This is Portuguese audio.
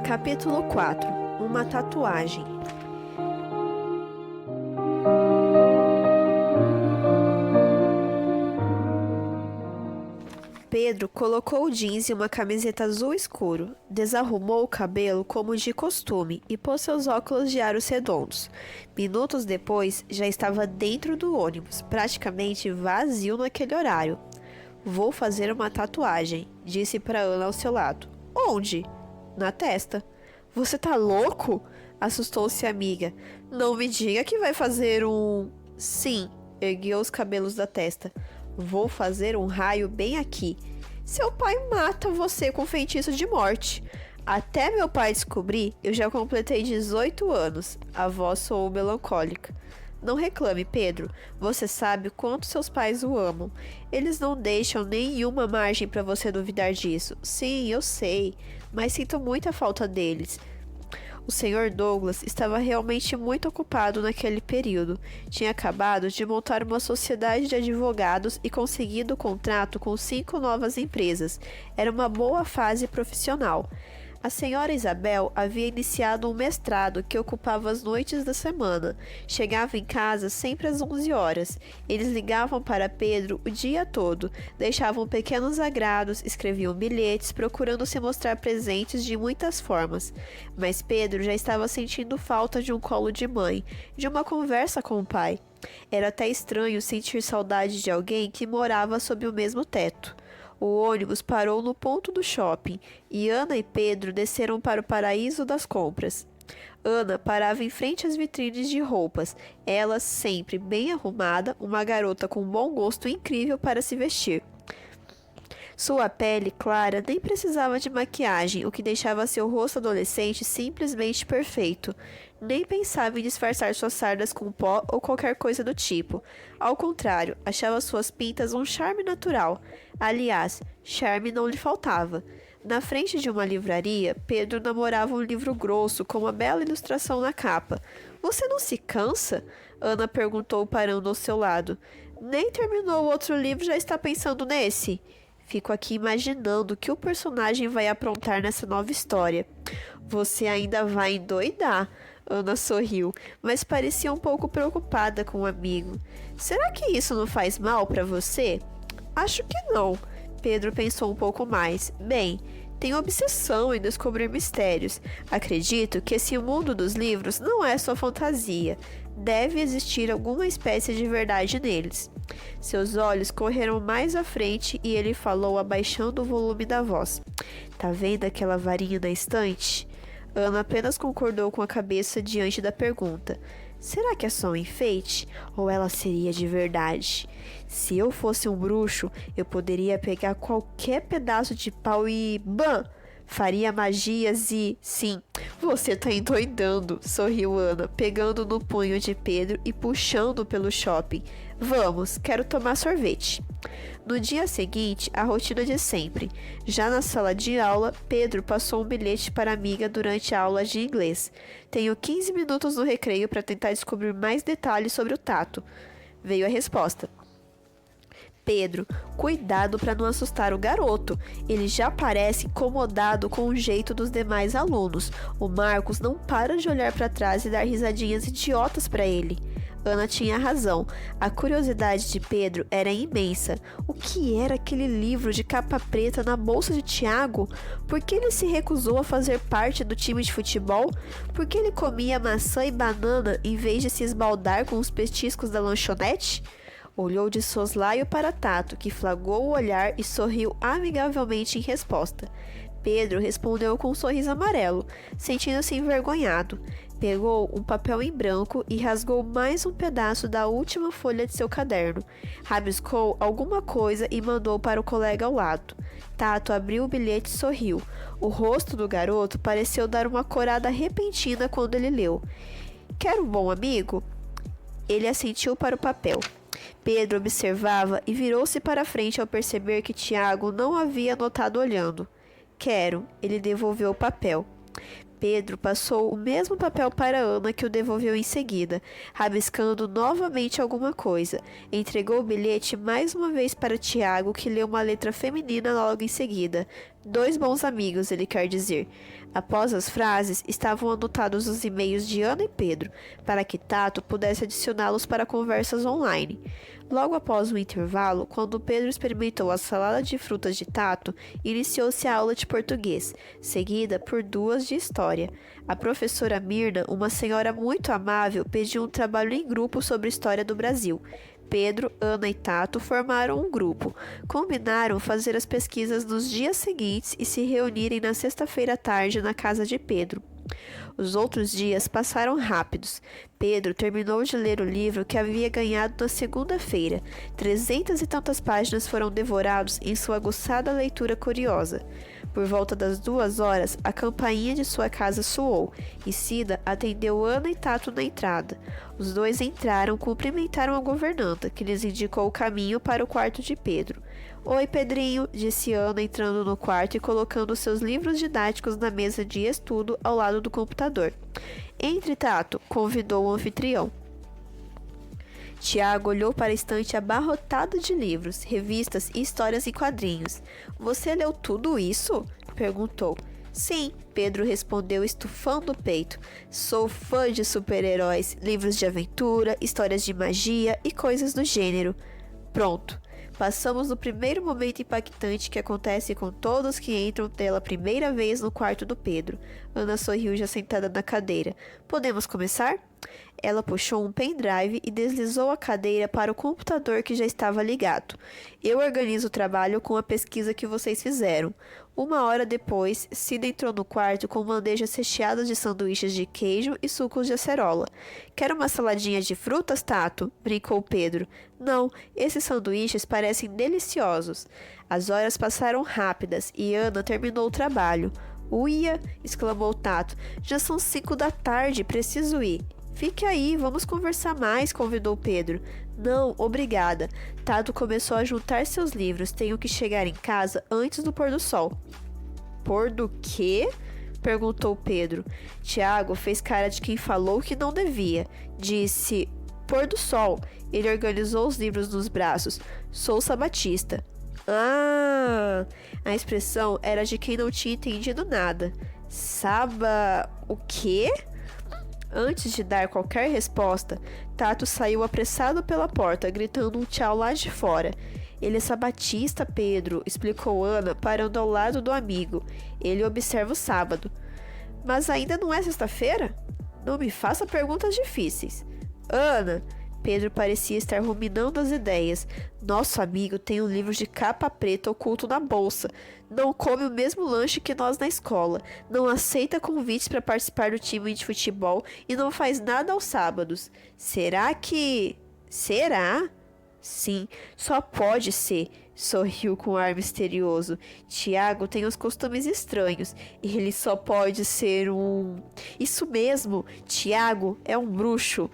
Capítulo 4. Uma tatuagem. Pedro colocou o jeans e uma camiseta azul escuro, desarrumou o cabelo como de costume e pôs seus óculos de aros redondos. Minutos depois, já estava dentro do ônibus, praticamente vazio naquele horário. "Vou fazer uma tatuagem", disse para Ana ao seu lado. "Onde?" "Na testa." "Você tá louco?" assustou-se a amiga. "Não me diga que vai fazer um..." "Sim", ergueu os cabelos da testa. "Vou fazer um raio bem aqui. Seu pai mata você com feitiço de morte." "Até meu pai descobrir, eu já completei 18 anos. A voz soou melancólica. "Não reclame, Pedro. Você sabe o quanto seus pais o amam. Eles não deixam nenhuma margem para você duvidar disso." "Sim, eu sei, mas sinto muita falta deles." O Sr. Douglas estava realmente muito ocupado naquele período. Tinha acabado de montar uma sociedade de advogados e conseguido contrato com 5 novas empresas. Era uma boa fase profissional. A senhora Isabel havia iniciado um mestrado que ocupava as noites da semana. Chegava em casa sempre às 11 horas. Eles ligavam para Pedro o dia todo, deixavam pequenos agrados, escreviam bilhetes, procurando se mostrar presentes de muitas formas. Mas Pedro já estava sentindo falta de um colo de mãe, de uma conversa com o pai. Era até estranho sentir saudade de alguém que morava sob o mesmo teto. O ônibus parou no ponto do shopping e Ana e Pedro desceram para o paraíso das compras. Ana parava em frente às vitrines de roupas, ela sempre bem arrumada, uma garota com bom gosto incrível para se vestir. Sua pele clara nem precisava de maquiagem, o que deixava seu rosto adolescente simplesmente perfeito. Nem pensava em disfarçar suas sardas com pó ou qualquer coisa do tipo. Ao contrário, achava suas pintas um charme natural. Aliás, charme não lhe faltava. Na frente de uma livraria, Pedro namorava um livro grosso com uma bela ilustração na capa. "Você não se cansa?" Ana perguntou parando ao seu lado. "Nem terminou o outro livro, já está pensando nesse?" "Fico aqui imaginando o que o personagem vai aprontar nessa nova história." "Você ainda vai endoidar." Ana sorriu, mas parecia um pouco preocupada com o amigo. "Será que isso não faz mal para você?" "Acho que não." Pedro pensou um pouco mais. "Bem, tenho obsessão em descobrir mistérios. Acredito que esse mundo dos livros não é só fantasia. Deve existir alguma espécie de verdade neles." Seus olhos correram mais à frente e ele falou abaixando o volume da voz. "Tá vendo aquela varinha na estante?" Ana apenas concordou com a cabeça diante da pergunta. "Será que é só um enfeite? Ou ela seria de verdade? Se eu fosse um bruxo, eu poderia pegar qualquer pedaço de pau e... bam! Faria magias e... Sim, você tá endoidando", sorriu Ana, pegando no punho de Pedro e puxando pelo shopping. "Vamos, quero tomar sorvete." No dia seguinte, a rotina de sempre. Já na sala de aula, Pedro passou um bilhete para a amiga durante a aula de inglês. "Tenho 15 minutos no recreio para tentar descobrir mais detalhes sobre o tato." Veio a resposta. "Pedro, cuidado para não assustar o garoto. Ele já parece incomodado com o jeito dos demais alunos. O Marcos não para de olhar para trás e dar risadinhas idiotas para ele." Ana tinha razão. A curiosidade de Pedro era imensa. O que era aquele livro de capa preta na bolsa de Tiago? Por que ele se recusou a fazer parte do time de futebol? Por que ele comia maçã e banana em vez de se esbaldar com os petiscos da lanchonete? Olhou de soslaio para Tato, que flagrou o olhar e sorriu amigavelmente em resposta. Pedro respondeu com um sorriso amarelo, sentindo-se envergonhado. Pegou um papel em branco e rasgou mais um pedaço da última folha de seu caderno. Rabiscou alguma coisa e mandou para o colega ao lado. Tato abriu o bilhete e sorriu. O rosto do garoto pareceu dar uma corada repentina quando ele leu. "Quer um bom amigo?" Ele assentiu para o papel. Pedro observava e virou-se para a frente ao perceber que Tiago não havia notado olhando. "Quero." Ele devolveu o papel. Pedro passou o mesmo papel para Ana, que o devolveu em seguida, rabiscando novamente alguma coisa. Entregou o bilhete mais uma vez para Tiago, que leu uma letra feminina logo em seguida. 2 bons amigos, ele quer dizer. Após as frases, estavam anotados os e-mails de Ana e Pedro, para que Tato pudesse adicioná-los para conversas online. Logo após o intervalo, quando Pedro experimentou a salada de frutas de Tato, iniciou-se a aula de português, seguida por 2 de história. A professora Mirna, uma senhora muito amável, pediu um trabalho em grupo sobre a história do Brasil. Pedro, Ana e Tato formaram um grupo. Combinaram fazer as pesquisas nos dias seguintes e se reunirem na sexta-feira à tarde na casa de Pedro. Os outros dias passaram rápidos. Pedro terminou de ler o livro que havia ganhado na segunda-feira. 300 e tantas páginas foram devorados em sua aguçada leitura curiosa. Por volta das 2 horas, a campainha de sua casa soou e Cida atendeu Ana e Tato na entrada. Os 2 entraram, cumprimentaram a governanta, que lhes indicou o caminho para o quarto de Pedro. Oi, Pedrinho, disse Ana, entrando no quarto e colocando seus livros didáticos na mesa de estudo ao lado do computador. Entre, Tato, convidou o anfitrião. Tiago olhou para a estante abarrotada de livros, revistas e histórias em quadrinhos. Você leu tudo isso? Perguntou. Sim, Pedro respondeu, estufando o peito. Sou fã de super-heróis, livros de aventura, histórias de magia e coisas do gênero. Pronto. Passamos do primeiro momento impactante que acontece com todos que entram pela primeira vez no quarto do Pedro. Ana sorriu já sentada na cadeira. Podemos começar? Ela puxou um pendrive e deslizou a cadeira para o computador que já estava ligado. Eu organizo o trabalho com a pesquisa que vocês fizeram. 1 hora depois, Cida entrou no quarto com bandejas recheadas de sanduíches de queijo e sucos de acerola. Quer uma saladinha de frutas, Tato? Brincou Pedro. Não, esses sanduíches parecem deliciosos. As horas passaram rápidas e Ana terminou o trabalho. Uia! Exclamou Tato. Já são 5 da tarde, preciso ir. Fique aí, vamos conversar mais, convidou Pedro. Não, obrigada. Tato começou a juntar seus livros. Tenho que chegar em casa antes do pôr do sol. Pôr do quê? Perguntou Pedro. Tiago fez cara de quem falou que não devia. Disse, pôr do sol. Ele organizou os livros nos braços. Sou sabatista. Ah! A expressão era de quem não tinha entendido nada. O quê? Antes de dar qualquer resposta, Tato saiu apressado pela porta, gritando um tchau lá de fora. Ele é sabatista, Pedro, explicou Ana, parando ao lado do amigo. Ele observa o sábado. Mas ainda não é sexta-feira? Não me faça perguntas difíceis. Ana, Pedro parecia estar ruminando as ideias. Nosso amigo tem um livro de capa preta oculto na bolsa. Não come o mesmo lanche que nós na escola. Não aceita convites para participar do time de futebol e não faz nada aos sábados. Será? Sim, só pode ser. Sorriu com ar misterioso. Tiago tem uns costumes estranhos. Ele só pode ser um... Isso mesmo, Tiago é um bruxo.